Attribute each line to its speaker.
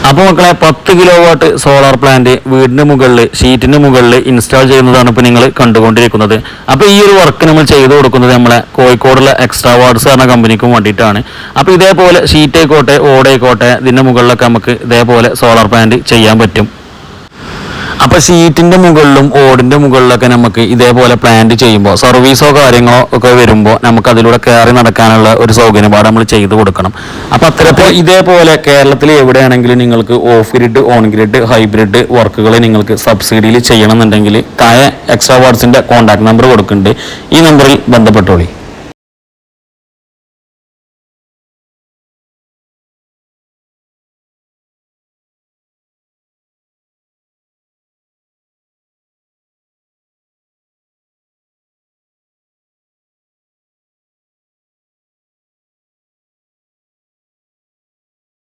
Speaker 1: അപ്പോൾ മക്കളെ 10 kilo watt solar plant വീടിന് മുകളിൽ ഷീറ്റിന് മുകളിൽ ഇൻസ്റ്റാൾ ചെയ്യുന്നതാണ് ഇപ്പോൾ നിങ്ങൾ കണ്ടുകൊണ്ടിരിക്കുന്നത്. അപ്പോൾ ഈ ഒരു വർക്ക് നമ്മൾ ചെയ്തു കൊടുക്കുന്നത് നമ്മളെ കോഴിക്കോടുള്ള എക്സ്ട്രാ വാർഡ്സ് എന്ന കമ്പനിക്കും വേണ്ടിയിട്ടാണ്. അപ്പോൾ ഇതേപോലെ ഷീറ്റ് ആയിക്കോട്ടെ ഓടായിക്കോട്ടെ ഇതിൻ്റെ മുകളിലൊക്കെ നമുക്ക് ഇതേപോലെ സോളാർ പ്ലാന്റ് ചെയ്യാൻ പറ്റും. അപ്പോൾ ഷീറ്റിൻ്റെ മുകളിലും ഓടിൻ്റെ മുകളിലൊക്കെ നമുക്ക് ഇതേപോലെ പ്ലാന്റ് ചെയ്യുമ്പോൾ സർവീസോ കാര്യങ്ങളോ ഒക്കെ വരുമ്പോൾ നമുക്ക് അതിലൂടെ കയറി നടക്കാനുള്ള ഒരു സൗകര്യപാട് നമ്മൾ ചെയ്തു കൊടുക്കണം. അപ്പോൾ അത്തരത്തിൽ ഇതേപോലെ കേരളത്തിൽ എവിടെയാണെങ്കിലും നിങ്ങൾക്ക് off grid on grid hybrid വർക്കുകൾ നിങ്ങൾക്ക് സബ്സിഡിയിൽ ചെയ്യണമെന്നുണ്ടെങ്കിൽ താഴെ എക്സ്ട്രാ വാർഡ്സിൻ്റെ കോൺടാക്ട് നമ്പർ കൊടുക്കുന്നുണ്ട്. ഈ നമ്പറിൽ ബന്ധപ്പെട്ടോളി.